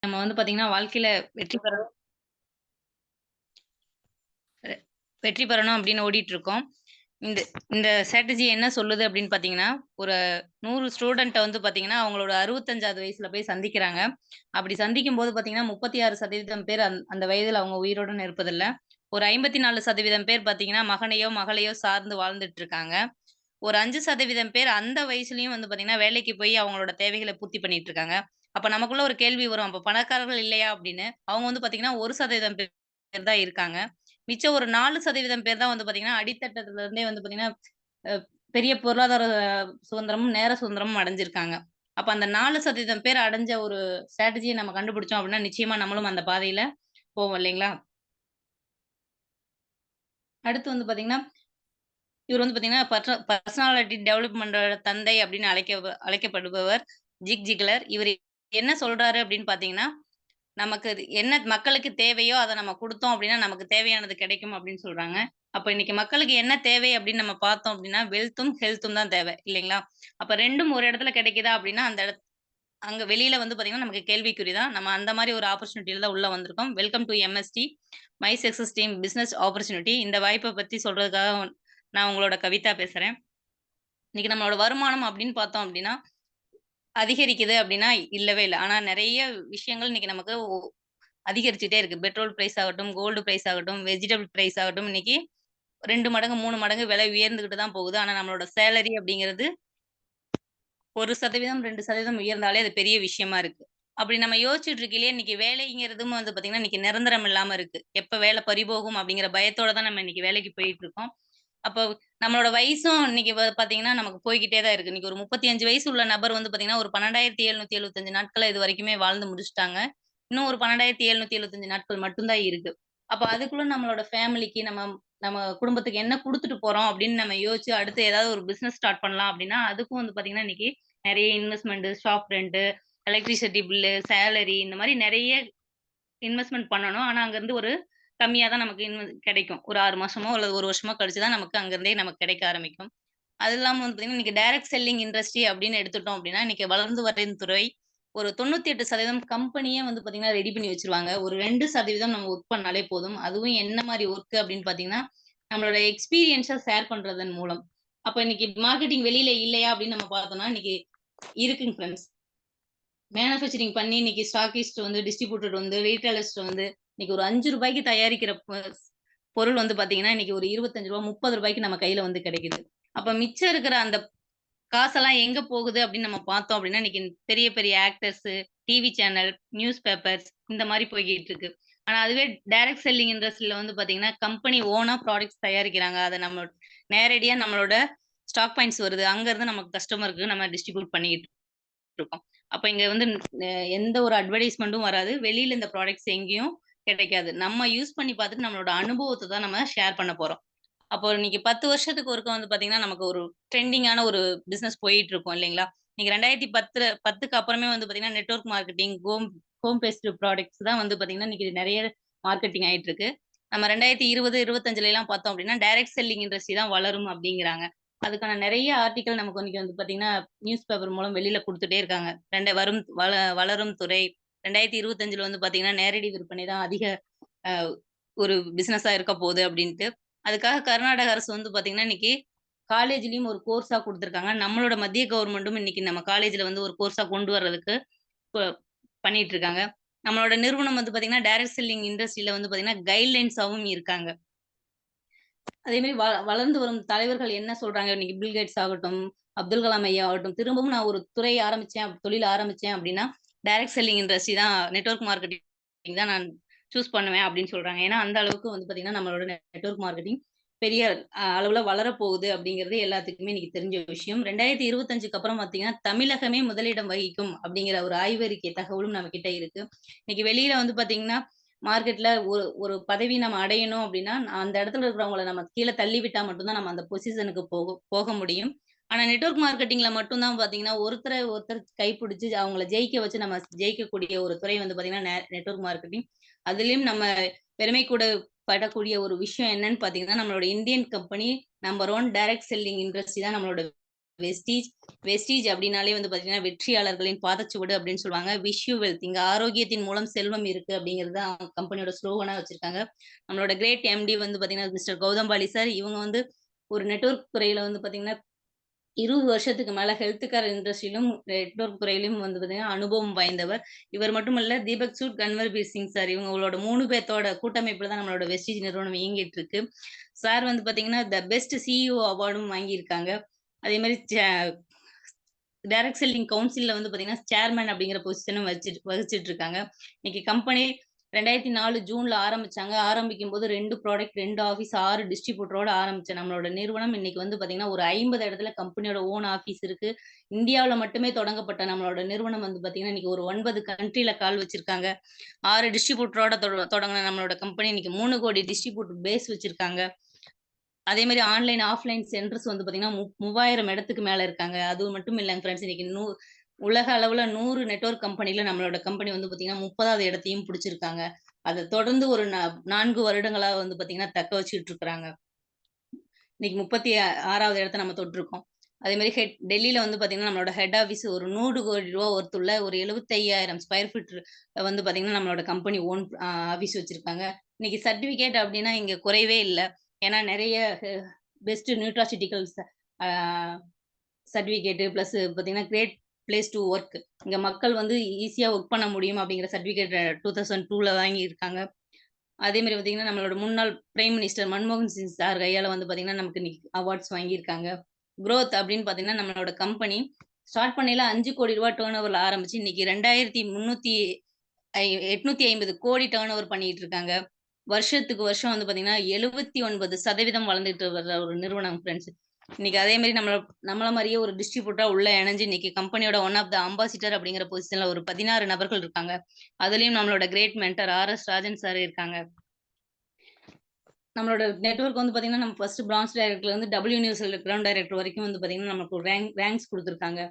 நம்ம வந்து பார்த்தீங்கன்னா, வாழ்க்கையில வெற்றி பெறணும் வெற்றி பெறணும் அப்படின்னு ஓடிட்டுருக்கோம். இந்த இந்த ஸ்ட்ராட்டஜி என்ன சொல்லுது அப்படின்னு பார்த்தீங்கன்னா, ஒரு 100 ஸ்டூடண்ட்ட வந்து பார்த்தீங்கன்னா, அவங்களோட 65வது வயசுல போய் சந்திக்கிறாங்க. அப்படி சந்திக்கும்போது பார்த்தீங்கன்னா, 36% பேர் அந்த வயதில அவங்க உயிருடன் இருப்பதில்ல. ஒரு 54% பேர் பார்த்தீங்கன்னா, மகனையோ, மகளையோ சார்ந்து வாழ்ந்துட்டு இருக்காங்க. ஒரு 5% பேர் அந்த வயசுலயும் வந்து பார்த்தீங்கன்னா, வேலைக்கு போய் அவங்களோட தேவைகள பூர்த்தி பண்ணிட்டு இருக்காங்க. அப்ப நமக்குள்ள ஒரு கேள்வி வரும். அப்ப பணக்காரர்கள் இல்லையா அப்படின்னு. அவங்க வந்து பார்த்தீங்கன்னா, 1% பேர் தான் இருக்காங்க. மிச்சம் ஒரு 4% பேர் தான் வந்து பார்த்தீங்கன்னா, அடித்தட்டத்துல இருந்தே வந்து பார்த்தீங்கன்னா, அ பெரிய பொருளாதார சுதந்திரமும், நேர சுதந்திரமும் அடைஞ்சிருக்காங்க. அப்ப அந்த 4% பேர் அடைஞ்ச ஒரு ஸ்ட்ராட்டஜிய நம்ம கண்டுபிடிச்சோம் அப்படின்னா, நிச்சயமா நம்மளும் அந்த பாதையில போவோம் இல்லைங்களா? அடுத்து வந்து பார்த்தீங்கன்னா, இவர் வந்து பார்த்தீங்கன்னா, பர்சனாலிட்டி டெவலப்மென்ட்டோட தந்தை அப்படின்னு அழைக்கப்படுபவர் ஜிக்லர். இவரு என்ன சொல்றாரு அப்படின்னு பார்த்தீங்கன்னா, நமக்கு அது என்ன மக்களுக்கு தேவையோ அத நம்ம குடுத்தோம் அப்படின்னா, நமக்கு தேவையானது கிடைக்கும் அப்படின்னு சொல்றாங்க. அப்ப இன்னைக்கு மக்களுக்கு என்ன தேவை அப்படின்னு நம்ம பார்த்தோம் அப்படின்னா, வெல்த்தும், ஹெல்த்தும் தான் தேவை இல்லைங்களா? அப்ப 2ம் ஒரு இடத்துல கிடைக்குதா அப்படின்னா, அங்க வெளியில வந்து பார்த்தீங்கன்னா, நமக்கு கேள்விக்குறி தான். நம்ம அந்த மாரி ஒரு ஆப்பர்ச்சுனிட்டில தான் உள்ள வந்திருக்கோம். Welcome to MST my success team business opportunity. இந்த வாய்ப்ப பத்தி சொல்றதுக்காக நான் உங்களோட கவிதா பேசுறேன். இன்னைக்கு நம்மளோட வருமானம் அப்படின்னு பார்த்தோம் அப்படின்னா, அதிகரிக்குது அப்படின்னா இல்லவே இல்ல. ஆனா நெறைய விஷயங்கள் இன்னைக்கு நமக்கு அதிகரிச்சுட்டே இருக்கு. பெட்ரோல் பிரைஸ் ஆகட்டும், கோல்டு பிரைஸ் ஆகட்டும், வெஜிடபிள் பிரைஸ் ஆகட்டும், இன்னைக்கு 2 மடங்கு, 3 மடங்கு விலை உயர்ந்துகிட்டு தான் போகுது. ஆனா நம்மளோட சேலரி அப்படிங்கிறது 1% 2% உயர்ந்தாலே அது பெரிய விஷயமா இருக்கு. அப்படி நம்ம யோசிச்சுட்டு இருக்கையிலே இன்னைக்கு வேலைங்கிறதும் வந்து பார்த்தீங்கன்னா, இன்னைக்கு நிரந்தரம் இல்லாம இருக்கு. எப்ப வேலை பறிபோகும் அப்படிங்கிற பயத்தோட தான் நம்ம இன்னைக்கு வேலைக்கு போயிட்டு இருக்கோம். அப்போ நம்மளோட வயசும் இன்னைக்கு பார்த்தீங்கன்னா, நமக்கு போய்க்கிட்டே தான் இருக்கு. இன்னைக்கு ஒரு 35 வயசு உள்ள நபர் வந்து பார்த்தீங்கன்னா, ஒரு 12,775 நாட்கள இதுவரைக்குமே வாழ்ந்து முடிச்சுட்டாங்க. இன்னும் ஒரு 12,775 நாட்கள் மட்டும் தான் இருக்கு. அப்ப அதுக்குள்ள நம்மளோட ஃபேமிலிக்கு நம்ம நம்ம குடும்பத்துக்கு என்ன குடுத்துட்டு போறோம் அப்படின்னு நம்ம யோசிச்சு அடுத்து ஏதாவது ஒரு பிசினஸ் ஸ்டார்ட் பண்ணலாம் அப்படின்னா, அதுக்கும் வந்து பார்த்தீங்கன்னா, இன்னைக்கு நெறைய investment, shop rent, electricity bill, salary இந்த மாரி நெறைய இன்வெஸ்ட்மென்ட் பண்ணணும். ஆனா, அங்கருந்து ஒரு கம்மியா தான் நமக்கு கிடைக்கும். ஒரு 6 மாசமோ அல்லது 1 வருஷமோ கழிச்சு தான் நமக்கு அங்கருந்தே நமக்கு கிடைக்க ஆரம்பிக்கும். அது இல்லாம வந்து பார்த்தீங்கன்னா, இன்னைக்கு டைரக்ட் செல்லிங் இண்டஸ்ட்ரி அப்படின்னு எடுத்துட்டோம் அப்படின்னா, இன்னைக்கு வளர்ந்து வரும் துறை. ஒரு 98% கம்பெனியே வந்து பார்த்தீங்கன்னா, ரெடி பண்ணி வச்சுருவாங்க. ஒரு 2% நம்ம ஒர்க் பண்ணாலே போதும். அதுவும் என்ன மாரி ஒர்க் அப்படின்னு பார்த்தீங்கன்னா, நம்மளோட எக்ஸ்பீரியன்ஸ ஷேர் பண்றதன் மூலம். அப்ப இன்னைக்கு மார்க்கெட்டிங் வெளியில இல்லையா அப்படின்னு நம்ம பார்த்தோம்னா, இன்னைக்கு இருக்குங்க ஃபிரெண்ட்ஸ். மேனுஃபேக்சரிங் பண்ணி இன்னைக்கு ஸ்டாக்கிஸ்ட் வந்து, டிஸ்ட்ரிபியூட்டர் வந்து, ரீட்டெயிலர்ஸ்ட்ட வந்து இன்னைக்கு ஒரு ரூ. 5க்கு தயாரிக்கிற பொருள் வந்து பார்த்தீங்கன்னா, இன்னைக்கு ஒரு ரூ. 25 ரூ. 30க்கு நம்ம கையில வந்து கிடைக்குது. அப்ப மிச்சம் இருக்கிற அந்த காசெல்லாம் எங்க போகுது அப்படின்னு நம்ம பார்த்தோம் அப்படின்னா, இன்னைக்கு பெரிய பெரிய actors, TV channel, news papers இந்த மாரி போய்க்கிட்டு இருக்கு. ஆனா அதுவே டைரக்ட் செல்லிங் இண்டஸ்ட்ரில வந்து பார்த்தீங்கன்னா, கம்பெனி ஓனா ப்ராடக்ட்ஸ் தயாரிக்கிறாங்க. அத நம்ம நேரடியா நம்மளோட ஸ்டாக் பாயிண்ட்ஸ் வருது. அங்கருந்து நமக்கு கஸ்டமருக்கு நம்ம டிஸ்ட்ரிபியூட் பண்ணிக்கிட்டு இருக்கோம். அப்ப இங்க வந்து எந்த ஒரு அட்வர்டைஸ்மென்ட்டும் வராது. வெளியில இந்த ப்ராடக்ட்ஸ் எங்கேயும் கிடைக்காது. நம்ம யூஸ் பண்ணி பார்த்துட்டு நம்மளோட அனுபவத்த தான் நம்ம ஷேர் பண்ண போறோம். அப்போ இன்னைக்கு 10 வருஷத்துக்கு ஒருக்கா வந்து பார்த்தீங்கன்னா, நமக்கு ஒரு ட்ரெண்டிங்கான ஒரு பிசினஸ் போயிட்டு இருக்கும் இல்லைங்களா? இன்னைக்கு 2010க்கு அப்புறமே வந்து பார்த்தீங்கன்னா, network marketing, home based products தான் வந்து பார்த்தீங்கன்னா, இன்னைக்கு நெறைய மார்க்கெட்டிங் ஆயிட்டு இருக்கு. நம்ம 2020, 25லலாம் பார்த்தோம் அப்படின்னா, டைரக்ட் செல்லிங் இண்டஸ்ட்ரி தான் வளரும் அப்படிங்கிறாங்க. அதுக்கான நெறைய ஆர்டிக்கிள் நமக்கு இன்னைக்கு வந்து பார்த்தீங்கன்னா, நியூஸ் பேப்பர் மூலம் வெளியில குடுத்துட்டே இருக்காங்க. வளரும் துறை 2025ல வந்து பார்த்தீங்கன்னா, நேரடி விற்பனை தான் அதிக அ ஒரு பிசினஸா இருக்க போது அப்டின்ட்டு. அதுக்காக கர்நாடக அரசு வந்து பார்த்தீங்கன்னா, இன்னைக்கு காலேஜ்லயும் ஒரு கோர்ஸா குடுத்துருக்காங்க. நம்மளோட மத்திய கவர்மெண்ட்டும் இன்னைக்கு நம்ம காலேஜ்ல வந்து ஒரு கோர்ஸா கொண்டு வரதுக்கு ப பண்ணிட்டு இருக்காங்க. நம்மளோட நிறுவனம் வந்து பார்த்தீங்கன்னா, டைரக்ட் செல்லிங் இண்டஸ்ட்ரில வந்து பார்த்தீங்கன்னா, கைட்லைன்ஸாவும் இருக்காங்க. அதே மாரி வளர்ந்து வரும் தலைவர்கள் என்ன சொல்றாங்க, இன்னைக்கு பில் கேட்ஸ் ஆகட்டும், அப்துல் கலாம் ஐயா ஆகட்டும், திரும்பவும் நான் ஒரு துறை ஆரம்பிச்சேன், தொழில் ஆரம்பிச்சேன் அப்டின்னா, டைரக்ட் செல்லிங் இண்டஸ்ட்ரி தான் நெட்வொர்க் மார்க்கெட்டிங் தான் நான் சூஸ் பண்ணுவேன் அப்டின்னு சொல்றாங்க. ஏன்னா, அந்த அளவுக்கு வந்து பார்த்தீங்கன்னா, நம்மளோட நெட்வொர்க் மார்க்கெட்டிங் பெரிய அளவுல வளரப்போகுது அப்டிங்கிறது எல்லாத்துக்குமே இன்னைக்கு தெரிஞ்ச விஷயம். 2025க்கு அப்புறம் பார்த்தீங்கன்னா, தமிழகமே முதலிடம் வகிக்கும் அப்டிங்கிற ஒரு ஆய்வறிக்கை தகவலும் நம்ம கிட்ட இருக்கு. இன்னைக்கு வெளியில வந்து பார்த்தீங்கன்னா, மார்க்கெட்ல ஒரு ஒரு பதவி நம்ம அடையணும் அப்டின்னா, அந்த இடத்துல இருக்கிறவங்கள நம்ம கீழ தள்ளி விட்டா மட்டும் தான் நம்ம அந்த பொசிஷனுக்கு போக முடியும். ஆனா நெட்வொர்க் மார்க்கெட்டிங்ல மட்டும் தான் பார்த்தீங்கன்னா, ஒருத்தர ஒருத்தர் கைப்பிடிச்சு அவங்கள ஜெயிக்க வச்சு நம்ம ஜெயிக்கக்கூடிய ஒரு துறை வந்து பார்த்தீங்கன்னா, நெட்வொர்க் மார்க்கெட்டிங். அதிலயும் நம்ம பெருமை கூட படக்கூடிய ஒரு விஷயம் என்னன்னு பார்த்தீங்கன்னா, நம்மளோட Indian company number 1 direct selling industry தான் நம்மளோட வெஸ்டீஜ். வெஸ்டீஜ் அப்படின்னாலே வந்து பார்த்தீங்கன்னா, வெற்றியாளர்களின் பாதச்சுவடு அப்படின்னு சொல்லுவாங்க. Wish you wealth. இங்க ஆரோக்கியத்தின் மூலம் செல்வம் இருக்கு அப்படிங்கிறது தான் கம்பெனியோட ஸ்லோகனா வச்சிருக்காங்க. நம்மளோட கிரேட் எம்டி வந்து பார்த்தீங்கன்னா, மிஸ்டர் கௌதம்பாலி சார். இவங்க வந்து ஒரு நெட்வொர்க் துறையில வந்து பார்த்தீங்கன்னா 20 வருஷத்துக்கு மேல ஹெல்த் கேர் இண்டஸ்ட்ரியிலும், நெட்வொர்க் துறையிலும் வந்து பார்த்தீங்கன்னா, அனுபவம் வாய்ந்தவர். இவர் மட்டுமல்ல, தீபக் சூட், கன்வர்பீர் சிங் சார் இவங்களோட 3 பேத்தோட கூட்டமைப்புல தான் நம்மளோட வெஸ்டீஜ் நிறுவனம் இயங்கிட்டு இருக்கு. சார் வந்து பார்த்தீங்கன்னா, த பெஸ்ட் சிஇஓ அவார்டும் வாங்கியிருக்காங்க. அதேமாரி டைரக்ட் செல்லிங் கவுன்சில்ல வந்து பார்த்தீங்கன்னா, சேர்மன் அப்படிங்கிற பொசிஷனும் வகிச்சுட்டு இருக்காங்க. இன்னைக்கு கம்பெனி 2004 ஜூன்ல ஆரம்பிச்சாங்க. ஆரம்பிக்கும்போது 2 ப்ராடக்ட், 2 ஆஃபீஸ், 6 டிஸ்ட்ரிபியூட்டரோட ஆரம்பிச்ச நம்மளோட நிறுவனம் இன்னைக்கு வந்து பார்த்தீங்கன்னா, ஒரு 50 இடத்துல கம்பெனியோட ஓன் ஆஃபீஸ் இருக்கு. இந்தியாவுல மட்டுமே தொடங்கப்பட்ட நம்மளோட நிறுவனம் வந்து பார்த்தீங்கன்னா, இன்னைக்கு ஒரு 9 கண்ட்ரில கால் வச்சிருக்காங்க. 6 டிஸ்ட்ரிபியூட்டரோட தொடங்குன நம்மளோட கம்பெனி இன்னைக்கு 3 கோடி டிஸ்ட்ரிபியூட்டர் பேஸ் வச்சிருக்காங்க. அதே மாரி ஆன்லைன், ஆஃப்லைன் சென்டர்ஸ் வந்து பார்த்தீங்கன்னா, 3000 இடத்துக்கு மேல இருக்காங்க. அது மட்டும் இல்லங்க ஃபிரெண்ட்ஸ். இன்னைக்கு உலக அளவுல 100 நெட்வொர்க் கம்பெனில நம்மளோட கம்பெனி வந்து பார்த்தீங்கன்னா, 30வது இடத்தையும் பிடிச்சிருக்காங்க. அத தொடர்ந்து ஒரு 4 வருடங்களா வந்து பார்த்தீங்கன்னா, தக்க வச்சுட்டு இருக்கிறாங்க. இன்னைக்கு 36வது இடத்த நம்ம தொட்டிருக்கோம். அதே மாரி டெல்லியில வந்து பார்த்தீங்கன்னா, நம்மளோட ஹெட் ஆஃபீஸ் ஒரு ரூ. 100 கோடி ஒர்த்துள்ள ஒரு 75,000 ஸ்கொயர் ஃபீட் வந்து பார்த்தீங்கன்னா, நம்மளோட கம்பெனி ஓன் ஆஃபீஸ் வச்சிருக்காங்க. இன்னைக்கு சர்டிஃபிகேட் அப்டின்னா இங்க குறைவே இல்ல. ஏன்னா நெறைய பெஸ்ட் நியூட்ராசியூட்டிகல்ஸ் ஆ சர்டிஃபிகேட் பிளஸ் பார்த்தீங்கன்னா, கிரேட் பிளேஸ் டூ ஒர்க். இங்க மக்கள் வந்து ஈஸியா ஒர்க் பண்ண முடியும் அப்படிங்கிற சர்டிஃபிகேட் 2002ல வாங்கியிருக்காங்க. அதே மாரி பார்த்தீங்கன்னா, நம்மளோட முன்னாள் பிரைம் மினிஸ்டர் மன்மோகன் சிங் சார் கையால வந்து பார்த்தீங்கன்னா, நமக்கு இன்னைக்கு அவார்ட்ஸ் வாங்கியிருக்காங்க. குரோத் அப்படின்னு பார்த்தீங்கன்னா, நம்மளோட கம்பெனி ஸ்டார்ட் பண்ணையில ரூ. 5,00,00,000 டர்ன் ஓவர்ல ஆரம்பிச்சு, இன்னைக்கு 850 கோடி டர்ன் ஓவர் பண்ணிட்டு இருக்காங்க. வருஷத்துக்கு வருஷம் வந்து பார்த்தீங்கன்னா, 79% வளர்ந்துட்டு வர்ற ஒரு நிறுவனம் ஃப்ரெண்ட்ஸ். இன்னைக்கு அதே மாரி நம்மள மாரியே ஒரு டிஸ்ட்ரிபியூட்டரா உள்ள இணஞ்சு இன்னைக்கு கம்பெனியோட ஒன் ஆஃப் த அம்பாசிடர் அப்படிங்கிற பொசிஷன்ல ஒரு 16 நபர்கள் இருக்காங்க. அதுலயும் நம்மளோட great mentor R S. Rajan sir இருக்காங்க. நம்மளோட நெட்வொர்க் வந்து பார்த்தீங்கன்னா, நம்ம ஃபர்ஸ்ட் பிரான்ச் டைரக்டர்ல இருந்து டபுள் யூனிவர்சல் கிரவுண்ட் டைரக்டர் வரைக்கும் வந்து பார்த்தீங்கன்னா, நமக்கு ஒரு ரேங்க்ஸ் குடுத்துருக்காங்க.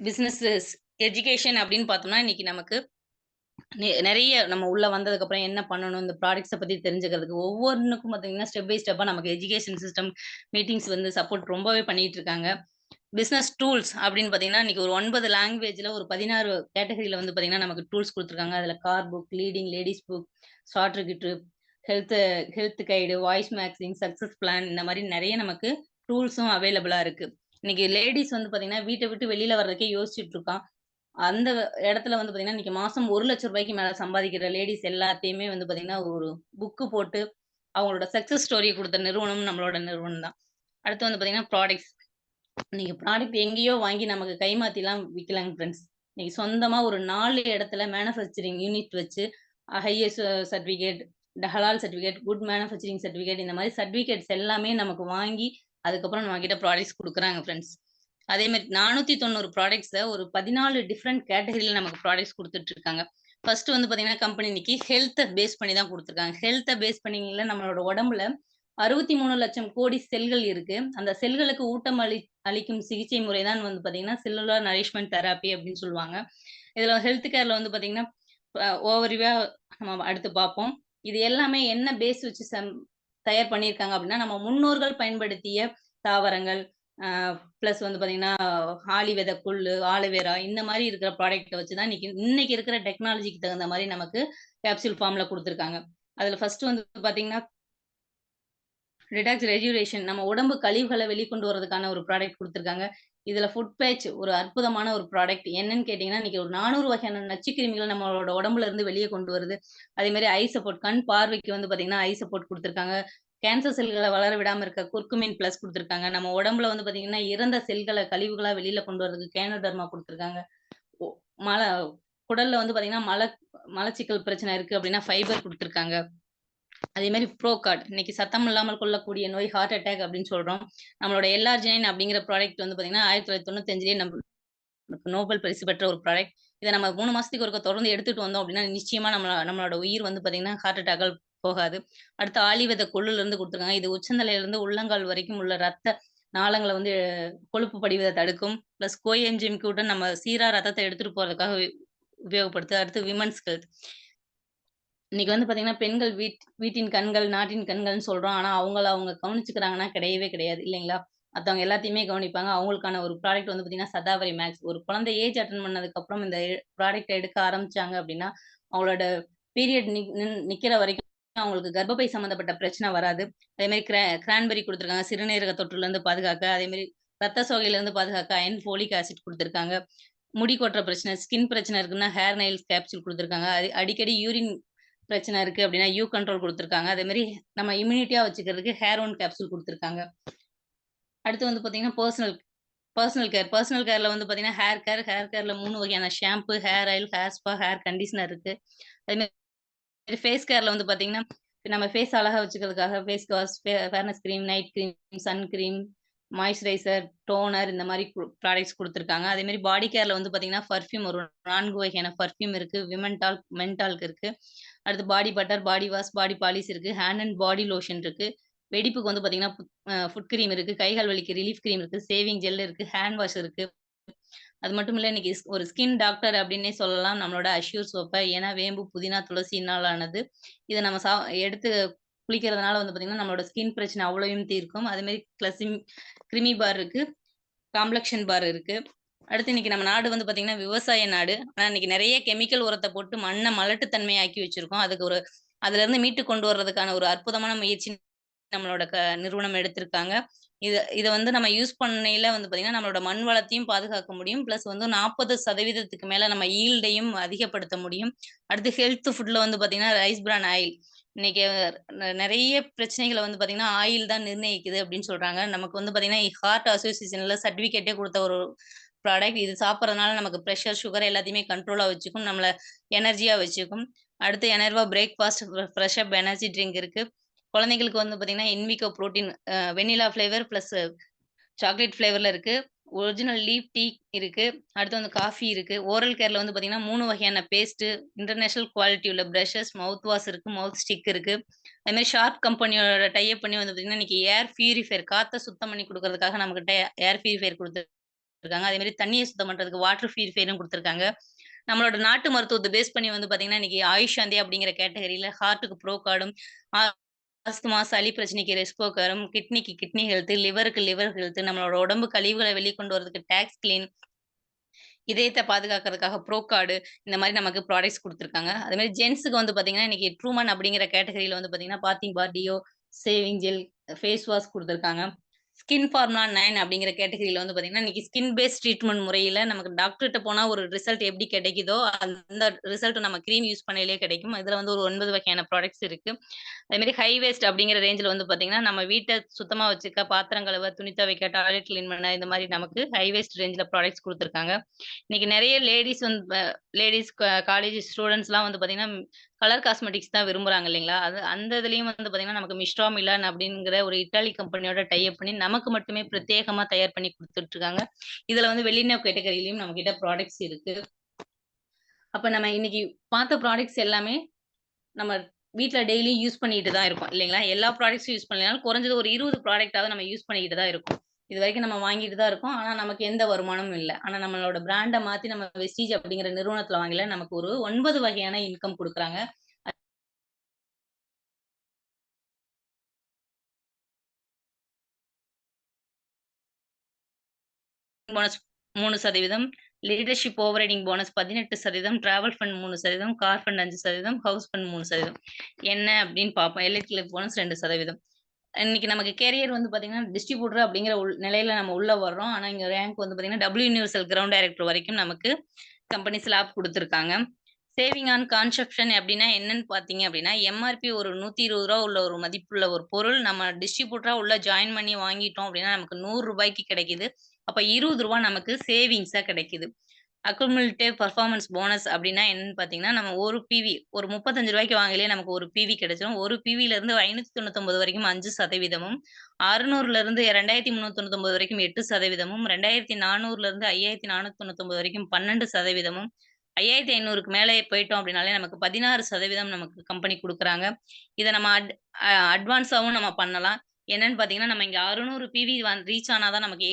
பிசினஸ் எஜுகேஷன் அப்படின்னு பார்த்தோம்னா, இன்னைக்கு நமக்கு நெறைய நம்ம உள்ள வந்ததுக்கப்புறம் என்ன பண்ணணும்? இந்த ப்ராடக்ட்ஸ பத்தி தெரிஞ்சுக்கிறதுக்கு ஒவ்வொன்னுக்கும் பார்த்தீங்கன்னா, ஸ்டெப் பை ஸ்டெப்பா நமக்கு எஜுகேஷன் சிஸ்டம் மீட்டிங்ஸ் வந்து சப்போர்ட் ரொம்பவே பண்ணிட்டு இருக்காங்க. பிசினஸ் டூல்ஸ் அப்படின்னு பார்த்தீங்கன்னா, இன்னைக்கு ஒரு 9 லாங்குவேஜ்ல ஒரு 16 கேட்டகரில வந்து பார்த்தீங்கன்னா, நமக்கு டூல்ஸ் குடுத்துருக்காங்க. அதில car book, leading, ladies book, short kit, health health guide, voice maxing, success plan இந்த மாரி நெறைய நமக்கு டூல்ஸும் அவைலபிளா இருக்கு. இன்னைக்கு லேடீஸ் வந்து பார்த்தீங்கன்னா, வீட்ட விட்டு வெளியில வர்றதுக்கே யோசிச்சுட்டு இருக்கோம். அந்த இடத்துல வந்து பார்த்தீங்கன்னா, இன்னைக்கு மாசம் ரூ. 1,00,000 மேல சம்பாதிக்கிற லேடீஸ் எல்லாத்தையுமே வந்து பார்த்தீங்கன்னா, ஒரு புக்கு போட்டு அவங்களோட சக்சஸ் ஸ்டோரிய குடுத்த நிறுவனம் நம்மளோட நிறுவனம் தான். அடுத்து வந்து பார்த்தீங்கன்னா, ப்ராடக்ட்ஸ். நீங்க ப்ராடக்ட் எங்கேயோ வாங்கி நமக்கு கைமாத்திலாம் விக்கலங்க ஃப்ரெண்ட்ஸ். நீங்க சொந்தமா ஒரு 4 இடத்துல மேனுஃபேக்சரிங் யூனிட் வச்சு ஹைஎஸ் சர்டிஃபிகேட், ஹலால் சர்டிஃபிகேட், குட் மேனுஃபேக்சரிங் சர்டிஃபிகேட் இந்த மாரி சர்டிஃபிகேட்ஸ் எல்லாமே நமக்கு வாங்கி, அதுக்கப்புறம் நம்மகிட்ட ப்ராடக்ட்ஸ் குடுக்குறாங்க ஃப்ரெண்ட்ஸ். அதே மாரி 490 ப்ராடக்ட்ஸ ஒரு 14 டிஃபரெண்ட் கேட்டகரில நமக்கு ப்ராடக்ட்ஸ் குடுத்துட்டு இருக்காங்க. ஃபர்ஸ்ட் வந்து பார்த்தீங்கன்னா, கம்பெனி இன்னைக்கு ஹெல்த்த பேஸ் பண்ணி தான் குடுத்துருக்காங்க. ஹெல்த்த பேஸ் பண்ணீங்கல்ல நம்மளோட உடம்புல 63,00,000 கோடி செல்கள் இருக்கு. அந்த செல்களுக்கு ஊட்டம் அளிக்கும் சிகிச்சை முறை தான் வந்து பார்த்தீங்கன்னா, செல்லுலார் நரிஷ்மென்ட் தெரப்பி அப்படின்னு சொல்லுவாங்க. இதுல ஹெல்த் கேர்ல வந்து பார்த்தீங்கன்னா, ஓவர்வியூவா நம்ம அடுத்து பார்ப்போம். இது எல்லாமே என்ன பேஸ் வச்சு தயார் பண்ணியிருக்காங்க அப்படின்னா, நம்ம முன்னோர்கள் பயன்படுத்திய தாவரங்கள், அ பிளஸ் வந்து பார்த்தீங்கன்னா, ஆளி வித கொள்ளு, ஆலோவேரா இந்த மாரி இருக்கிற ப்ராடக்ட்ட வச்சு தான் இன்னைக்கு இருக்கிற டெக்னாலஜிக்கு தகுந்த மாரி நமக்கு கேப்சூல் ஃபார்ம்ல குடுத்துருக்காங்க. அதுல ஃபர்ஸ்ட் வந்து பார்த்தீங்கன்னா ரெஜுரேஷன் நம்ம உடம்பு கழிவுகள வெளிக்கொண்டு வரதுக்கான ஒரு ப்ராடக்ட் குடுத்துருக்காங்க. இதுல ஃபுட் பேட்ச் ஒரு அற்புதமான ஒரு ப்ராடக்ட். என்னன்னு கேட்டீங்கன்னா, இன்னைக்கு ஒரு 400 வகையான நச்சுக்கிருமிகள நம்மளோட உடம்புல இருந்து வெளிய கொண்டு வருது. அதேமாரி ஐ சப்போர்ட் கண் பார்வைக்கு வந்து பார்த்தீங்கன்னா, ஐ சப்போர்ட் குடுத்துருக்காங்க. கேன்சர் செல்கள வளர விடாம இருக்க குர்குமின் பிளஸ் குடுத்துருக்காங்க. நம்ம உடம்புல வந்து பார்த்தீங்கன்னா, இறந்த செல்கள கழிவுகளா வெளில கொண்டு வரதுக்கு கேனோடெர்மா குடுத்துருக்காங்க. ஒ மல குடல்ல வந்து பார்த்தீங்கன்னா, மலச்சிக்கல் பிரச்சனை இருக்கு அப்டின்னா, ஃபைபர் குடுத்துருக்காங்க. அதே மாரி ப்ரோகார்ட். இன்னைக்கு சத்தம் இல்லாமல் கொல்லக்கூடிய நோய் ஹார்ட் அட்டாக் அப்படின்னு சொல்றோம். நம்மளோட எல்ஆர்ஜினைன் அப்படிங்கிற ப்ராடக்ட் வந்து பார்த்தீங்கன்னா, 1995லயே நமக்கு நோபல் பரிசு பெற்ற ஒரு ப்ராடக்ட். இத நம்ம 3 மாசத்துக்கு ஒருக்கா தொடர்ந்து எடுத்துட்டு வந்தோம் அப்படின்னா, நிச்சயமா நம்மளோட உயிர் வந்து பார்த்தீங்கன்னா, ஹார்ட் அட்டாக்கால் போகாது. அடுத்து ஆலிவித கொள்ளுலருந்து குடுத்துருக்காங்க. இது உச்சந்தலையிலிருந்து உள்ளங்கால் வரைக்கும் உள்ள ரத்த நாளங்கள வந்து கொழுப்பு படிவத தடுக்கும். பிளஸ் கோஎன்சைம் கூட நம்ம சீரா ரத்தத்த எடுத்துட்டு போறதுக்காக உபயோகப்படுது. அடுத்து விமென்ஸ் ஹெல்த். இன்னைக்கு வந்து பார்த்தீங்கன்னா, பெண்கள் வீட்டின் கண்கள், நாட்டின் கண்கள்னு சொல்றோம். ஆனா, அவங்க கவனிச்சுக்கிறாங்கன்னா கிடையவே கிடையாது இல்லைங்களா? மத்தவங்க எல்லாத்தையுமே கவனிப்பாங்க. அவங்களுக்கான ஒரு ப்ராடக்ட் வந்து பார்த்தீங்கன்னா, சதாவரி மேக்ஸ். ஒரு குழந்தை ஏஜ் அட்டெண்ட் பண்ணதுக்கப்புறம் இந்த ப்ராடக்ட்ட எடுக்க ஆரம்பிச்சாங்க அப்படின்னா, அவங்களோட பீரியட் நிக்கிற வரைக்கும் அவங்களுக்கு கர்ப்பப்பை சம்மந்தப்பட்ட பிரச்சனை வராது. அதேமாரி கிரான்பெர்ரி குடுத்துருக்காங்க. சிறுநீரக தொற்றுலேருந்து பாதுகாக்க. அதேமாரி ரத்த சோகையிலேருந்து பாதுகாக்க அயர்ன், ஃபோலிக் ஆசிட் குடுத்துருக்காங்க. முடி கொட்டுற பிரச்சனை, ஸ்கின் பிரச்சனை இருக்குன்னா, ஹேர் நெயில்ஸ் கேப்சூல் குடுத்துருக்காங்க. அடிக்கடி யூரின் பிரச்சனை இருக்கு அப்படின்னா, யூ கண்ட்ரோல் குடுத்துருக்காங்க. அதேமாரி நம்ம இம்யூனிட்டியா வச்சுக்கிறதுக்கு ஹேர் ஒன் கேப்சூல் குடுத்துருக்காங்க. அடுத்து வந்து பார்த்தீங்கன்னா, பர்சனல் கேர். பர்சனல் கேர்ல வந்து பார்த்தீங்கன்னா, ஹேர் கேர். ஹேர் கேர்ல 3 வகையான shampoo, hair oil, hair spa, hair conditioner இருக்கு. அதேமாரி ஃபேஸ் கேர்ல வந்து பார்த்தீங்கன்னா, நம்ம ஃபேஸ் அழகா வச்சுக்கிறதுக்காக face wash, fairness cream, night cream, sun cream, moisturiser, toner இந்த மாரி ப்ராடக்ட்ஸ் குடுத்துருக்காங்க. அதேமாரி பாடி கேர்ல வந்து பார்த்தீங்கன்னா, பெர்ஃப்யூம் ஒரு 4 வகையான பெர்ஃப்யூம் இருக்கு. விமன் டால்க், மென் டால்க் இருக்கு. அடுத்து பாடி பட்டர், பாடி வாஷ், பாடி பாலிஷ் இருக்கு. ஹேண்ட் அண்ட் பாடி லோஷன் இருக்கு. வெடிப்புக்கு வந்து பார்த்தீங்கன்னா, ஃபுட் கிரீம் இருக்கு. கை, கால் வலிக்கு ரிலீஃப் கிரீம் இருக்கு. சேவிங் ஜெல் இருக்கு. ஹேண்ட் வாஷ் இருக்கு. அது மட்டும் இல்ல இன்னைக்கு ஒரு ஸ்கின் டாக்டர் அப்டின்னே சொல்லலாம் நம்மளோட அஷ்யூர் சோப்ப. ஏன்னா வேம்பு, புதினா, துளசியினால் ஆனது. இத நம்ம எடுத்து குளிக்கிறதுனால வந்து பார்த்தீங்கன்னா, நம்மளோட ஸ்கின் பிரச்சனை அவ்வளவையும் தீர்க்கும். அதேமாரி கிரிமி பார் இருக்கு. காம்ப்ளக்ஷன் பார் இருக்கு. அடுத்து இன்னைக்கு நம்ம நாடு வந்து பார்த்தீங்கன்னா, விவசாய நாடு. ஆனா இன்னைக்கு நெறைய கெமிக்கல் உரத்த போட்டு மண்ண மலட்டுத்தன்மையாக்கி வச்சிருக்கோம். அதுலருந்து மீட்டு கொண்டு வரதுக்கான ஒரு அற்புதமான முயற்சி நம்மளோட நிறுவனம் எடுத்திருக்காங்க. இத இத வந்து நம்ம யூஸ் பண்ணையில வந்து பார்த்தீங்கன்னா, நம்மளோட மண் வளத்தையும் பாதுகாக்க முடியும். பிளஸ் வந்து 40% மேல நம்ம ஈல்டையும் அதிகப்படுத்த முடியும். அடுத்து ஹெல்த் ஃபுட்ல வந்து பார்த்தீங்கன்னா, ரைஸ் பிரான் ஆயில். இன்னைக்கு நெறைய பிரச்சனைகள வந்து பார்த்தீங்கன்னா, ஆயில் தான் நிர்ணயிக்குது அப்படின்னு சொல்றாங்க. நமக்கு வந்து பார்த்தீங்கன்னா, ஹார்ட் அசோசியேஷன்ல சர்டிஃபிகேட்டே குடுத்த ஒரு ப்ராடக்ட். இது சாப்பிடுறதுனால நமக்கு பிரஷர், சுகர் எல்லாத்தையுமே கண்ட்ரோலா வச்சுக்கும். நம்மள எனர்ஜியா வச்சுக்கும். அடுத்து எனர்வா breakfast, fresh up energy drink இருக்கு. குழந்தைங்களுக்கு வந்து பார்த்தீங்கன்னா, Invigo protein vanilla flavour plus chocolate ஃப்ளேவர்ல இருக்கு. ஒரிஜினல் லீஃப் டீ இருக்கு. அடுத்து வந்து காஃபி இருக்கு. ஓரல் கேர்ல வந்து பார்த்தீங்கன்னா, 3 வகையான பேஸ்ட்டு, இன்டர்நேஷனல் குவாலிட்டி உள்ள பிரஷஸ், மவுத் வாஷ் இருக்கு, மவுத் ஸ்டிக் இருக்கு. அதுமாரி ஷார்ப் கம்பெனியோட டை அப் பண்ணி வந்து பார்த்தீங்கன்னா, இன்னைக்கு ஏர் பியூரிஃபையர் காத்த சுத்தம் பண்ணி குடுக்குறதுக்காக நம்மகிட்ட ஏர் பியூரிஃபையர் குடுத்துருக்காங்க. அதேமாரி தண்ணீய சுத்தம் பண்றதுக்கு வாட்டர் பியூரிஃபையரும் குடுத்துருக்காங்க. நம்மளோட நாட்டு மருத்துவத்த பேஸ் பண்ணி வந்து பார்த்தீங்கன்னா, இன்னைக்கு ஆயுஷ் சாந்தி அப்படிங்கிற கேட்டகரியில ஹார்ட்டுக்கு ப்ரோ கார்டும், ஆஸ்துமா, சளி பிரச்சனைக்கு ரெஸ்போகரம், கிட்னிக்கு கிட்னி ஹெல்த், லிவருக்கு லிவர் ஹெல்த், நம்மளோட உடம்பு கழிவுகள வெளிக்கொண்டு வரதுக்கு டாக்ஸ் கிளீன், இதயத்த பாதுகாக்கிறதுக்காக ப்ரோகார்டு இந்த மாரி நமக்கு ப்ராடக்ட்ஸ் குடுத்துருக்காங்க. அதேமாரி ஜென்ட்ஸுக்கு வந்து பார்த்தீங்கன்னா, இன்னைக்கு ட்ரூமன் அப்படிங்கிற கேட்டகரியில வந்து பார்த்தீங்கன்னா, bathing bar, deo, shaving gel, face wash குடுத்துருக்காங்க. ஸ்கின் ஃபார்முலா 9 அப்படிங்கிற கேட்டகரியில வந்து பார்த்தீங்கன்னா, இன்னைக்கு ஸ்கின் பேஸ்ட் ட்ரீட்மெண்ட் முறையில நமக்கு டாக்டர்ட்ட போனா ஒரு ரிசல்ட் எப்படி கிடைக்குதோ, அந்த ரிசல்ட் நம்ம கிரீம் யூஸ் பண்ணயிலேயே கிடைக்கும். இதுல வந்து ஒரு 9 வகையான ப்ராடக்ட்ஸ் இருக்கு. அதேமாரி ஹை வேஸ்ட் அப்படிங்கிற ரேஞ்சில வந்து பார்த்தீங்கன்னா, நம்ம வீட்ட சுத்தமா வச்சுக்க, பாத்திரம் கழுவ, துணி துவைக்க, டாய்லெட் கிளீன் பண்ண இந்த மாரி நமக்கு ஹை வேஸ்ட் ரேஞ்சில ப்ராடக்ட்ஸ் குடுத்துருக்காங்க. இன்னைக்கு நெறைய லேடீஸ் காலேஜ் ஸ்டூடண்ட்ஸ்லாம் வந்து பார்த்தீங்கன்னா, கலர் காஸ்மெட்டிக்ஸ் தான் விரும்புறாங்க இல்லைங்களா? அந்த இதுலயும் வந்து பார்த்தீங்கன்னா, நமக்கு மிஸ்ட்ரா மிலான் அப்படிங்கிற ஒரு இட்டாலி கம்பெனியோட டை அப் பண்ணி நமக்கு மட்டுமே பிரத்யேகமா தயார் பண்ணி குடுத்துட்டுருக்காங்க. இதுல வந்து வெளிநோ கேட்டகரியிலயும் நம்மகிட்ட ப்ராடக்ட்ஸ் இருக்கு. அப்ப நம்ம இன்னைக்கு பார்த்த ப்ராடக்ட்ஸ் எல்லாமே நம்ம வீட்ல டெய்லியும் யூஸ் பண்ணிட்டு தான் இருக்கோம் இல்லைங்களா? எல்லா ப்ராடக்ட்ஸும் யூஸ் பண்ணலனாலும் குறைஞ்சது ஒரு 20 ப்ராடக்ட்டாவது நம்ம யூஸ் பண்ணிக்கிட்டு தான் இருக்கோம். இதுவரைக்கும் நம்ம வாங்கிட்டு தான் இருக்கோம். ஆனா, நமக்கு எந்த வருமானமும் இல்ல. ஆனா, நம்மளோட பிராண்ட மாத்தி நம்ம வெஸ்டீஜ் அப்படிங்கிற நிறுவனத்துல வாங்கல நமக்கு ஒரு 9 வகையான இன்கம் குடுக்குறாங்க. Bonus 3% leadership over riding bonus 18%, travel fund 3%, car fund 5%, house fund 3%. என்ன அப்படின்னு பார்ப்போம். எலிட்ல போனஸ் 2%. இன்னைக்கு நமக்கு கேரியர் வந்து பார்த்தீங்கன்னா, டிஸ்ட்ரிபியூட்டர் அப்படிங்கிற நிலையில நம்ம உள்ள வர்றோம். ஆனா, இங்க ரேங்க் வந்து பார்த்தீங்கன்னா, யுனிவர்சல் கிரவுண்ட் டைரக்டர் வரைக்கும் நமக்கு கம்பெனி ஸ்லாப் குடுத்துருக்காங்க. சேவிங் ஆன் கான்செப்ஷன் அப்டின்னா என்னன்னு பார்த்தீங்க அப்டின்னா, எம்ஆர்பி ஒரு ரூ. 120 உள்ள ஒரு மதிப்புள்ள ஒரு பொருள் நம்ம டிஸ்ட்ரிபியூட்டரா உள்ள ஜாயின் பண்ணி வாங்கிட்டோம் அப்டின்னா, நமக்கு ரூ. 100க்கு கிடைக்குது. அப்ப ரூ. 20 நமக்கு சேவிங்ஸா கிடைக்குது. அக்குமுலேட்டிவ் பெர்ஃபார்மன்ஸ் போனஸ் அப்டின்னா என்னன்னு பார்த்தீங்கன்னா, நம்ம ஒரு பிவி ஒரு ரூ. 35க்கு வாங்கலயே நமக்கு ஒரு பிவி கிடைச்சிரும். ஒரு பிவிலருந்து 599 வரைக்கும் 5%, 600லருந்து 2399 வரைக்கும் 8%, 2400லருந்து 5499 வரைக்கும் 12%, 5500க்கு மேலே போயிட்டோம் அப்டின்னாலே நமக்கு 16% நமக்கு கம்பெனி குடுக்குறாங்க. இத நம்ம அட்வான்ஸாவும் நம்ம பண்ணலாம். என்னன்னு பார்த்தீங்கன்னா, நம்ம இங்க 600 பிவி ரீச் ஆனா தான் நமக்கு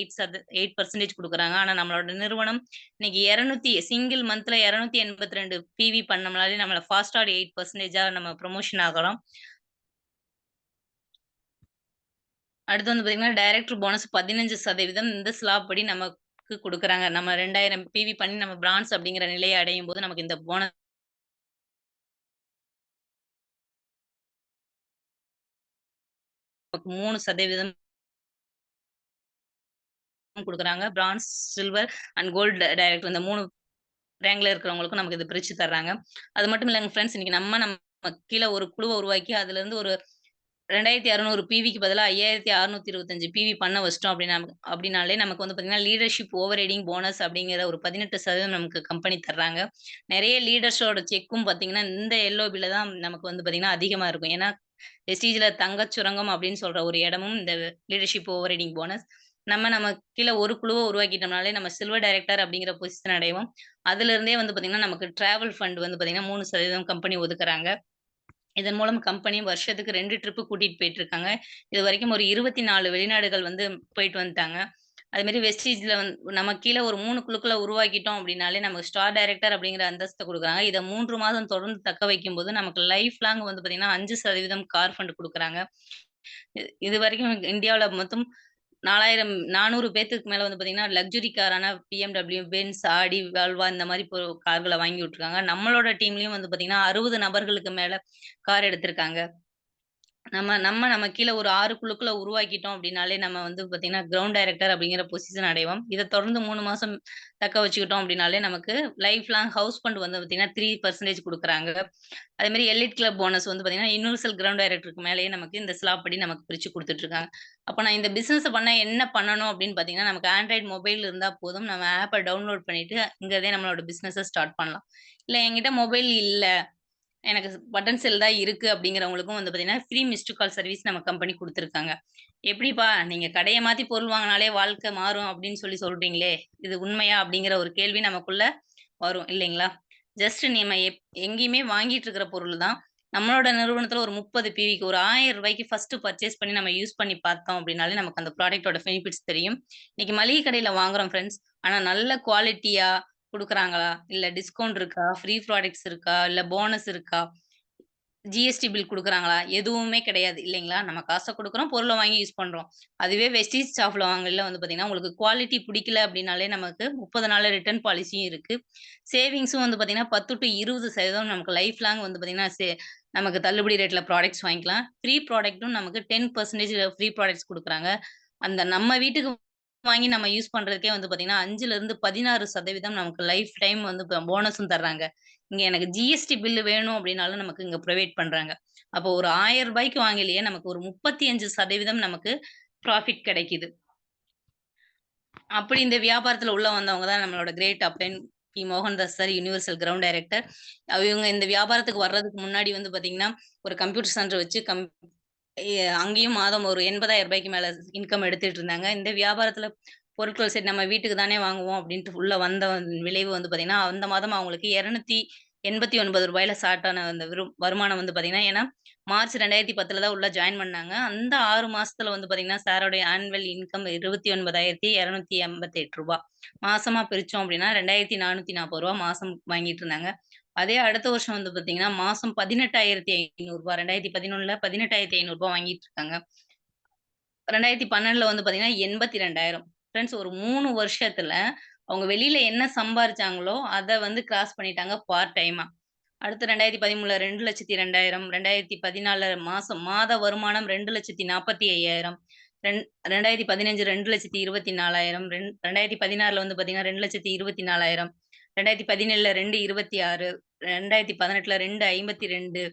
8% குடுக்குறாங்க. ஆனா நம்மளோட நிறுவனம் இன்னைக்கு 200 சிங்கிள் மந்த்ல 282 பிவி பண்ணோம்னாலே நம்மள ஃபாஸ்ட் ஆட் 8% நம்ம ப்ரமோஷன் ஆகலாம். அடுத்து வந்து பார்த்தீங்கன்னா, டைரக்டர் போனஸ் 15% இந்த ஸ்லாப் படி நமக்கு குடுக்குறாங்க. நம்ம 2000 பிவி பண்ணி நம்ம பிரான்ஸ் அப்படிங்கிற நிலைய அடையும்போது, நமக்கு இந்த போனஸ் 3% குடுக்குறாங்க. Bronze, silver and gold director இந்த 3 ரேங்க்ல இருக்கிறவங்களுக்கும் நமக்கு இது பிரிச்சு தர்றாங்க. அது மட்டும் இல்லங்க ஃபிரெண்ட்ஸ், இன்னைக்கு நம்ம கீழ ஒரு குழுவ உருவாக்கி, அதுலருந்து ஒரு 2600 பிவிக்கு பதிலா 5625 பிவி பண்ண வச்சுட்டோம் அப்படின்னாலே நமக்கு வந்து பார்த்தீங்கன்னா, லீடர்ஷிப் ஓவர் ரைடிங் போனஸ் அப்படிங்கிற ஒரு 18% நமக்கு கம்பெனி தர்றாங்க. நெறைய லீடர்ஸோட செக்கும் பார்த்தீங்கன்னா, இந்த எல்ஓபில தான் நமக்கு வந்து பார்த்தீங்கன்னா, அதிகமா இருக்கும். ஏன்னா, வெஸ்டீஜ்ல தங்கச் சுரங்கம் அப்படின்னு சொல்ற ஒரு இடமும் இந்த லீடர்ஷிப் ஓவர் ரைடிங் போனஸ். நம்ம கீழ ஒரு குழுவ உருவாக்கிட்டோம்னாலே, நம்ம சில்வர் டைரக்டர் அப்படிங்கிற பொசிஷன் அடைவோம். அதிலிருந்தே வந்து பார்த்தீங்கன்னா, நமக்கு டிராவல் ஃபண்ட் வந்து பார்த்தீங்கன்னா, 3% கம்பெனி ஒதுக்குறாங்க. இதன் மூலம் கம்பெனி வருஷத்துக்கு 2 ட்ரிப் கூட்டிட்டு போயிட்டுருக்காங்க. இதுவரைக்கும் ஒரு 24 வெளிநாடுகள் வந்து போயிட்டு வந்துட்டாங்க. அதுமாரி வெஸ்டீஜ்ல நம்ம கீழ ஒரு 3 குழுக்கள உருவாக்கிட்டோம் அப்டின்னாலே, நமக்கு ஸ்டார் டைரக்டர் அப்படிங்கிற அந்தஸ்த குடுக்குறாங்க. இத 3 மாதம் தொடர்ந்து தக்க வைக்கும்போது, நமக்கு லைஃப் லாங் வந்து பார்த்தீங்கன்னா, 5% கார் ஃபண்ட் குடுக்குறாங்க. இதுவரைக்கும் இந்தியாவுல மொத்தம் 4000 400 பேத்துக்கு மேல வந்து பார்த்தீங்கன்னா, லக்ஸுரி காரான BMW, பென்ஸ், ஆடி, வால்வா இந்த மாரி கார்கள வாங்கி விட்டுருக்காங்க. நம்மளோட டீம்லயும் வந்து பார்த்தீங்கன்னா, 60 நபர்களுக்கு மேல கார் எடுத்திருக்காங்க. நம்ம கீழ ஒரு 6 குழுக்கள உருவாக்கிட்டோம் அப்டின்னாலே, நம்ம வந்து பார்த்தீங்கன்னா, கிரவுண்ட் டைரக்டர் அப்படிங்கிற பொசிஷன் அடைவோம். இத தொடர்ந்து 3 மாசம் தக்க வச்சுக்கிட்டோம் அப்டின்னாலே, நமக்கு லைஃப் லாங் ஹவுஸ் ஃபண்ட் வந்து பார்த்தீங்கன்னா, 3% குடுக்குறாங்க. அதேமாரி எலிட் கிளப் போனஸ் வந்து பார்த்தீங்கன்னா, யுனிவர்சல் கிரவுண்ட் டைரக்டருக்கு மேலேயே நமக்கு இந்த ஸ்லாப் படி நமக்கு பிரிச்சு குடுத்துட்டுருக்காங்க. அப்ப நான் இந்த பிசினஸ பண்ண என்ன பண்ணணும் அப்டின்னு பார்த்தீங்கன்னா, நமக்கு ஆண்ட்ராய்டு மொபைல் இருந்தா போதும். நம்ம ஆப்ப டவுன்லோட் பண்ணிட்டு, இங்கருந்தே நம்மளோட பிசினஸ ஸ்டார்ட் பண்ணலாம். இல்ல என்கிட்ட மொபைல் இல்ல எனக்கு பட்டன் செல் தான் இருக்கு அப்படிங்கிறவங்களுக்கும் வந்து பார்த்தீங்கன்னா, ஃப்ரீ மிஸ்டு கால் சர்வீஸ் நம்ம கம்பெனி குடுத்துருக்காங்க. "எப்படிப்பா நீங்க கடைய மாத்தி பொருள் வாங்குனாலே வாழ்க்கை மாறும் அப்படின்னு சொல்லி சொல்றீங்களே, இது உண்மையா?" அப்படிங்கிற ஒரு கேள்வி நமக்குள்ள வரும் இல்லைங்களா? ஜஸ்ட் நம்ம எங்கேயுமே வாங்கிட்டு இருக்கிற பொருள் தான். நம்மளோட நிறுவனத்தில ஒரு 30 பிவிக்கு ஒரு ரூ. 1000க்கு ஃபர்ஸ்ட்டு பர்ச்சேஸ் பண்ணி நம்ம யூஸ் பண்ணி பார்த்தோம் அப்படின்னாலே, நமக்கு அந்த ப்ராடக்ட்டோட பெனிஃபிட்ஸ் தெரியும். இன்னைக்கு மளிகை கடையில வாங்குறோம் ஃபிரெண்ட்ஸ். ஆனா நல்ல குவாலிட்டியா குடுக்குறாங்களா? இல்ல டிஸ்கவுண்ட் இருக்கா? ஃப்ரீ ப்ராடக்ட்ஸ் இருக்கா? இல்ல போனஸ் இருக்கா? ஜிஎஸ்டி பில் குடுக்குறாங்களா? எதுவுமே கிடையாது இல்லைங்களா? நம்ம காச குடுக்குறோம், பொருள வாங்கி யூஸ் பண்றோம். அதுவே வெஸ்டீஜ் ஸ்டாஃப்ல வாங்கயில வந்து பார்த்தீங்கன்னா, உங்களுக்கு குவாலிட்டி பிடிக்கல அப்டின்னாலே நமக்கு 30 நாள்ல ரிட்டர்ன் பாலிசியும் இருக்கு. சேவிங்ஸும் வந்து பார்த்தீங்கன்னா, 10 டூ 20% நமக்கு லைஃப் லாங் வந்து பார்த்தீங்கன்னா, நமக்கு தள்ளுபடி ரேட்ல ப்ராடக்ட்ஸ் வாங்கிக்கலாம். ஃப்ரீ ப்ராடக்ட்டும் நமக்கு 10% ஃப்ரீ ப்ராடக்ட்ஸ் குடுக்குறாங்க. அந்த நம்ம வீட்டுக்கு வாங்கி நம்ம யூஸ் பண்றதுக்கே வந்து பார்த்தீங்கன்னா, 5லிருந்து 16% நமக்கு லைஃப் டைம் வந்து போனஸும் தர்றாங்க. இங்க எனக்கு ஜிஎஸ்டி பில் வேணும் அப்டின்னாலும் நமக்கு இங்க புரொவைட் பண்றாங்க. அப்போ ஒரு ரூ. 1000க்கு வாங்கலையே நமக்கு ஒரு 35% நமக்கு ப்ராஃபிட் கிடைக்குது. அப்படி இந்த வியாபாரத்துல உள்ள வந்தவங்க தான் நம்மளோட கிரேட் அப்பன் P. Mohandas sir, universal crown director. இவங்க இந்த வியாபாரத்துக்கு வர்றதுக்கு முன்னாடி வந்து பார்த்தீங்கன்னா, ஒரு கம்ப்யூட்டர் சென்டர் வச்சு அங்கேயும் மாதம் ஒரு ரூ. 80,000 மேல இன்கம் எடுத்துட்டு இருந்தாங்க. இந்த வியாபாரத்துல பொருட்கள் சரி நம்ம வீட்டுக்கு தானே வாங்குவோம் அப்படின்ட்டு உள்ள வந்த விளைவு வந்து பார்த்தீங்கன்னா, அந்த மாதம் அவங்களுக்கு ரூ. 289ல ஸ்டார்ட் ஆன அந்த வருமானம் வந்து பார்த்தீங்கன்னா, ஏன்னா மார்ச் 2010ல தான் உள்ள ஜாயின் பண்ணாங்க. அந்த 6 மாசத்துல வந்து பார்த்தீங்கன்னா, சாரோடைய ஆனுவல் இன்கம் ரூ. 29,288 மாசமா பிரிச்சோம் அப்படின்னா, ரூ. 2,440 மாசம் வாங்கிட்டு இருந்தாங்க. அதே அடுத்த வருஷம் வந்து பார்த்தீங்கன்னா, மாசம் ரூ. 18,500 2011ல ரூ. 18,500 வாங்கிட்டு இருக்காங்க. 2012ல வந்து பார்த்தீங்கன்னா, 82,000 ஃபிரெண்ட்ஸ் ஒரு 3 வருஷத்துல அவங்க வெளியில என்ன சம்பாரிச்சாங்களோ, அத வந்து கிராஸ் பண்ணிட்டாங்க பார்ட் டைமா. அடுத்து 2013ல 2,02,000 2014 மாத வருமானம் 2,45,000 ரெண் 2015 2,24,000 2016ல வந்து பார்த்தீங்கன்னா, 2,24,000 2017ல 2,26 2018ல 2,52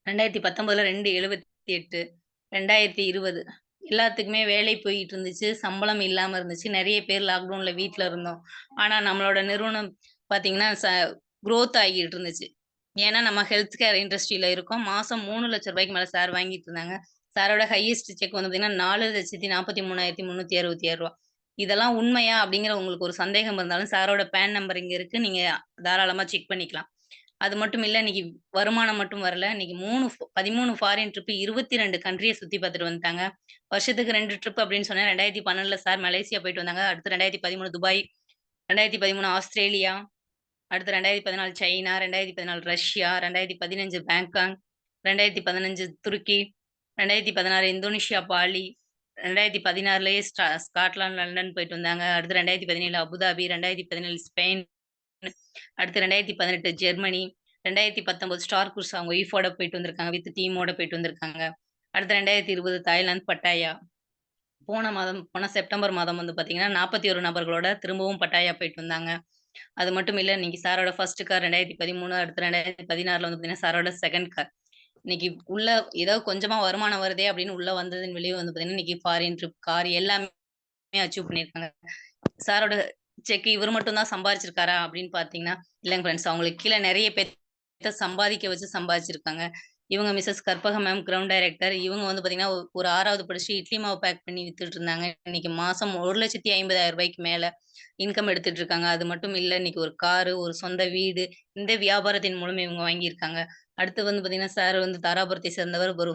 2019ல 2,78 2020 எல்லாத்துக்குமே வேலை போயிட்டு இருந்துச்சு. சம்பளம் இல்லாம இருந்துச்சு. நெறைய பேர் லாக்டவுன்ல வீட்ல இருந்தோம். ஆனா நம்மளோட நிறுவனம் பார்த்தீங்கன்னா, குரோத் ஆகிட்டு இருந்துச்சு. ஏன்னா நம்ம ஹெல்த் கேர் இண்டஸ்ட்ரியில இருக்கோம். மாசம் ரூ. 3,00,000 மேல சார் வாங்கிட்டு இருந்தாங்க. சாரோட ஹையஸ்ட் செக் வந்து பார்த்தீங்கன்னா, ரூ. 4,43,367 இதெல்லாம் உண்மையா? அப்படிங்கிற உங்களுக்கு ஒரு சந்தேகம் இருந்தாலும், சாரோட பான் நம்பர் இங்க இருக்கு. நீங்க தாராளமா செக் பண்ணிக்கலாம். அது மட்டும் இல்ல, இன்னைக்கு வருமானம் மட்டும் வரல. இன்னைக்கு 13 ஃபாரின் ட்ரிப் 22 கண்ட்ரிய சுத்தி பார்த்துட்டு வந்துட்டாங்க. வருஷத்துக்கு 2 ட்ரிப் அப்படின்னு சொன்னேன். 2012ல சார் மலேசியா போயிட்டு வந்தாங்க. அடுத்து 2013 துபாய், 2013 ஆஸ்திரேலியா, அடுத்து 2014 சைனா, 2014 ரஷ்யா, 2015 பேங்காக், 2015 துருக்கி, 2016 இந்தோனேஷியா, பாலி, 2016லயே ஸ்காட்லாந்து, லண்டன் போயிட்டு வந்தாங்க. அடுத்து 2017 அபுதாபி, 2017 ஸ்பெயின், அடுத்து 2018 ஜெர்மனி, 2019 ஸ்டார் குரூஸ் அவங்க ஒய்ஃபோட போயிட்டு வந்திருக்காங்க. வித் டீமோட போயிட்டு வந்திருக்காங்க. அடுத்து 2020 தாய்லாந்து, பட்டாயா. போன செப்டம்பர் மாதம் வந்து பார்த்தீங்கன்னா, 41 நபர்களோட திரும்பவும் பட்டாயா போயிட்டு வந்தாங்க. அது மட்டும் இல்ல, இன்னைக்கு சாரோட ஃபர்ஸ்ட் கார் 2013, அடுத்து 2016ல வந்து பார்த்தீங்கன்னா, சாரோட செகண்ட் கார். இன்னைக்கு உள்ள ஏதோ கொஞ்சமா வருமானம் வருதே அப்படின்னு உள்ள வந்ததின் விளைவு வந்து பார்த்தீங்கன்னா, இன்னைக்கு ஃபாரின் ட்ரிப், கார் எல்லாமே அச்சீவ் பண்ணியிருக்காங்க. சாரோட செக் இவரு மட்டும் தான் சம்பாரிச்சிருக்காரா அப்படின்னு பார்த்தீங்கன்னா, இல்லங்க ஃப்ரெண்ட்ஸ். அவங்களுக்கு கீழ நெறைய பேத்த சம்பாதிக்க வச்சு சம்பாதிச்சிருக்காங்க. இவங்க Mrs Karpagam ma'am ground director. இவங்க வந்து பார்த்தீங்கன்னா, ஒரு 6வது படிச்சு இட்லி மாவு பேக் பண்ணி வித்துட்டு இருந்தாங்க. இன்னைக்கு மாசம் ரூ. 1,50,000 மேல இன்கம் எடுத்துட்டு இருக்காங்க. அது மட்டும் இல்ல, இன்னைக்கு ஒரு காரு, ஒரு சொந்த வீடு, இந்த வியாபாரத்தின் மூலம் இவங்க வாங்கியிருக்காங்க. அடுத்து வந்து பார்த்தீங்கன்னா, சார் வந்து தாராபுரத்தை சேர்ந்தவர். ஒரு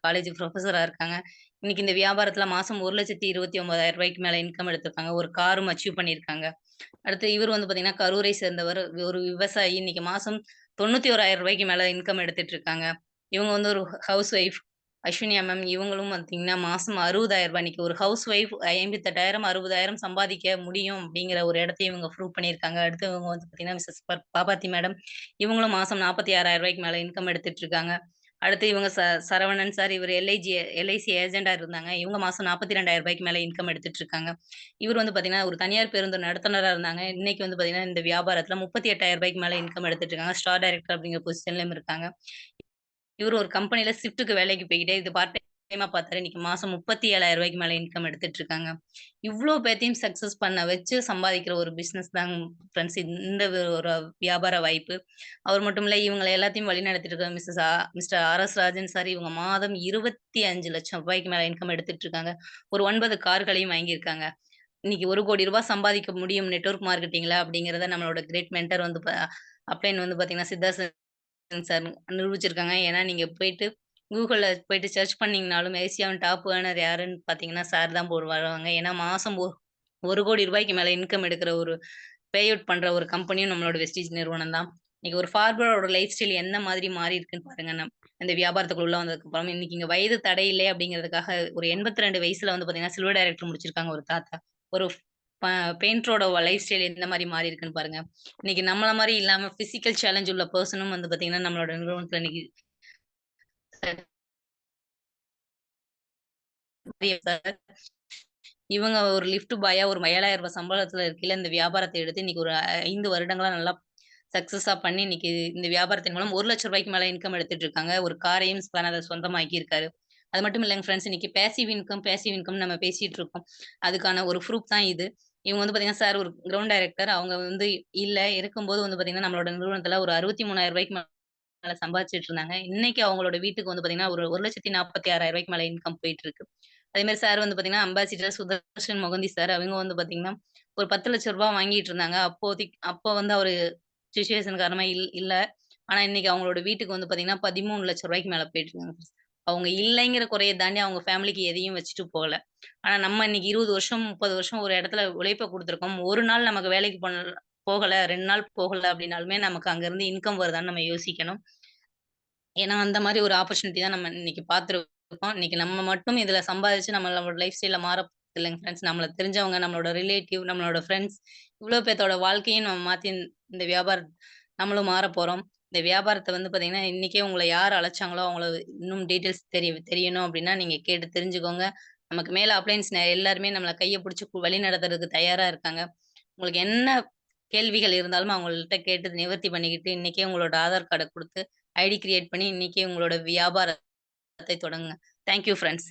காலேஜ் புரொஃபஸரா இருக்காங்க. இன்னைக்கு இந்த வியாபாரத்துல மாசம் ரூ. 1,29,000 மேல இன்கம் எடுத்திருக்காங்க. ஒரு காரும் அச்சீவ் பண்ணியிருக்காங்க. அடுத்து இவரு வந்து பார்த்தீங்கன்னா, கரூரை சேர்ந்தவர். ஒரு விவசாயி. இன்னைக்கு மாசம் ரூ. 91,000 மேல இன்கம் எடுத்துட்டு இருக்காங்க. இவங்க வந்து ஒரு ஹவுஸ் ஒய்ஃப். அஸ்வினியா மேம் இவங்களும் பார்த்தீங்கன்னா, மாசம் ரூ. 60,000 இன்னைக்கு ஒரு ஹவுஸ் ஒய்ஃப் 58,000, 60,000 சம்பாதிக்க முடியும் அப்படிங்கிற ஒரு இடத்தையும் இவங்க ப்ரூவ் பண்ணியிருக்காங்க. அடுத்து இவங்க வந்து பார்த்தீங்கன்னா, மிசஸ் பாப்பாத்தி மேடம். இவங்களும் மாசம் ரூ. 46,000 மேல இன்கம் எடுத்துட்டு இருக்காங்க. அடுத்து இவங்க சரவணன் சார். இவரு எல்ஐசி ஏஜென்ட்டா இருந்தாங்க. இவங்க மாசம் ரூ. 42,000 மேல இன்கம் எடுத்துட்டு இருக்காங்க. இவரு வந்து பார்த்தீங்கன்னா, ஒரு தனியார் பேருந்து நடத்துனரா இருந்தாங்க. இன்னைக்கு வந்து பார்த்தீங்கன்னா, இந்த வியாபாரத்துல ரூ. 38,000 மேல இன்கம் எடுத்துட்டு இருக்காங்க. ஸ்டார் டைரக்டர் அப்படிங்கிற பொசிஷன்லயும் இருக்காங்க. இவரு ஒரு கம்பெனில ஷிஃப்ட்க்கு வேலைக்கு போய்க்கிட்டே இது பார்ட் டைமா பார்த்தாரு. இன்னைக்கு மாசம் ரூ. 37,000 மேல இன்கம் எடுத்துட்டு இருக்காங்க. இவ்ளோ பேத்தையும் சக்சஸ் பண்ண வச்சு சம்பாதிக்கிற ஒரு பிசினஸ் தாங்க ஃபிரெண்ட்ஸ் இந்த ஒரு வியாபார வாய்ப்பு. அவர் மட்டும் இல்ல, இவங்கள எல்லாத்தையும் வழிநடத்திட்டு இருக்க மிஸ்டர் ஆர்.எஸ். ராஜன் சார். இவங்க மாதம் ரூ. 25,00,000 மேல இன்கம் எடுத்துட்டு இருக்காங்க. ஒரு 9 கார்களையும் வாங்கியிருக்காங்க. இன்னைக்கு ரூ. 1,00,00,000 சம்பாதிக்க முடியும் நெட்வொர்க் மார்க்கெட்டிங்ல அப்படிங்கிறத நம்மளோட கிரேட் மென்டார் வந்து அப்ளைன் வந்து பார்த்தீங்கன்னா, சார் நிரூபிச்சிருக்காங்க. ஏன்னா, நீங்க போயிட்டு Googleல போயிட்டு சர்ச் பண்ணீங்கனாலும், ஏசியாவின் டாப் ஏர்னர் யாருன்னு பார்த்தீங்கன்னா, சார் தான் வருவாங்க. ஏன்னா, மாசம் ரூ. 1,00,00,000 மேல இன்கம் எடுக்கிற ஒரு பே அவுட் பண்ற ஒரு கம்பெனியும் நம்மளோட வெஸ்டீஜ் நிறுவனம் தான். இன்னைக்கு ஒரு ஃபார்மரோட லைஃப் ஸ்டைல் எந்த மாதிரி மாறி இருக்குன்னு பாருங்க. இந்த வியாபாரத்துக்குள்ள உள்ள வந்ததுக்கப்புறம். இன்னைக்கு இங்க வயது தடை இல்லை அப்படிங்கிறதுக்காக ஒரு 82 வயசுல வந்து பார்த்தீங்கன்னா, சில்வர் டைரக்டர் முடிச்சிருக்காங்க ஒரு தாத்தா. ஒரு ப பெயிண்டரோட லைஃப் ஸ்டைல் எந்த மாரி மாறி இருக்குன்னு பாருங்க. இன்னைக்கு நம்மள மாரி இல்லாம பிசிக்கல் சேலஞ்ச் உள்ள பெர்சனும் வந்து பார்த்தீங்கன்னா, நம்மளோட நிறுவனத்துல இன்னைக்கு இவங்க ஒரு லிஃப்ட் பாயா ஒரு ரூ. 7,000 சம்பளத்துல இருக்கையில இந்த வியாபாரத்த எடுத்து இன்னைக்கு ஒரு 5 வருடங்களா நல்லா சக்சஸா பண்ணி இன்னைக்கு இந்த வியாபாரத்தின் மூலம் ரூ. 1,00,000 மேல இன்கம் எடுத்துட்டு இருக்காங்க. ஒரு காரையும் அத சொந்தமாக்கியிருக்காரு. அது மட்டும் இல்லங்க ஃபிரெண்ட்ஸ். இன்னைக்கு பேசிவ் இன்கம் நம்ம பேசிட்டு இருக்கோம். அதுக்கான ஒரு ப்ரூஃப் தான் இது. இவங்க வந்து பார்த்தீங்கன்னா, சார் ஒரு கிரவுண்ட் டைரக்டர். அவங்க வந்து இருக்கும்போது வந்து பார்த்தீங்கன்னா, நம்மளோட நிறுவனத்துல ஒரு ரூ. 63,000 மேல சம்பாதிச்சுட்டு இருந்தாங்க. இன்னைக்கு அவங்களோட வீட்டுக்கு வந்து பார்த்தீங்கன்னா, ஒரு ரூ. 1,46,000 மேல இன்கம் போயிட்டு இருக்கு. அதே மாரி சார் வந்து பார்த்தீங்கன்னா, அம்பாசிடர் சுதர்ஷன் மொகந்தி சார். அவங்க வந்து பார்த்தீங்கன்னா, ஒரு ரூ. 10,00,000 வாங்கிட்டு இருந்தாங்க. அப்போ வந்து அவரு சிச்சுவேஷன் காரணமா இல்ல. ஆனா இன்னைக்கு அவங்களோட வீட்டுக்கு வந்து பார்த்தீங்கன்னா, ரூ. 13,00,000 மேல போயிட்டு இருக்காங்க. அவங்க இல்லைங்கிற குறைய தாண்டி அவங்க ஃபேமிலிக்கு எதையும் வச்சுட்டு போகல. ஆனா நம்ம இன்னைக்கு 20 வருஷம், 30 வருஷம் ஒரு இடத்துல உழைப்ப குடுத்துருக்கோம். ஒரு நாள் நமக்கு வேலைக்கு போகல, 2 நாள் போகல அப்படின்னாலுமே நமக்கு அங்கருந்து இன்கம் வருதான்னு நம்ம யோசிக்கணும். ஏன்னா, அந்த மாரி ஒரு ஆப்பர்ச்சுனிட்டி தான் நம்ம இன்னைக்கு பார்த்துருக்கோம். இன்னைக்கு நம்ம மட்டும் இதுல சம்பாதிச்சு நம்மளோட லைஃப் ஸ்டைல இல்லைங்க ஃப்ரெண்ட்ஸ். நம்மள தெரிஞ்சவங்க, நம்மளோட ரிலேட்டிவ், நம்மளோட ஃப்ரெண்ட்ஸ் இவ்ளோ பேத்தோட வாழ்க்கையும் நம்ம மாத்தி இந்த நம்மளும் மாறப்போறோம். இந்த வியாபாரத்த வந்து பார்த்தீங்கன்னா, இன்னைக்கே உங்கள யார் அழைச்சாங்களோ, அவங்கள இன்னும் டீட்டெயில்ஸ் தெரியணும் அப்டின்னா, நீங்க கேட்டு தெரிஞ்சுக்கோங்க. நமக்கு மேல அப்ளையன்ஸ் எல்லாருமே நம்மள கைய புடிச்சு வழி நடத்துறதுக்கு தயாரா இருக்காங்க. உங்களுக்கு என்ன கேள்விகள் இருந்தாலும் அவங்கள்ட்ட கேட்டு நிவர்த்தி பண்ணிக்கிட்டு, இன்னைக்கே உங்களோட ஆதார் கார்ட குடுத்து ஐடி கிரியேட் பண்ணி இன்னைக்கே உங்களோட வியாபாரத்தை தொடங்குங்க. Thank you friends.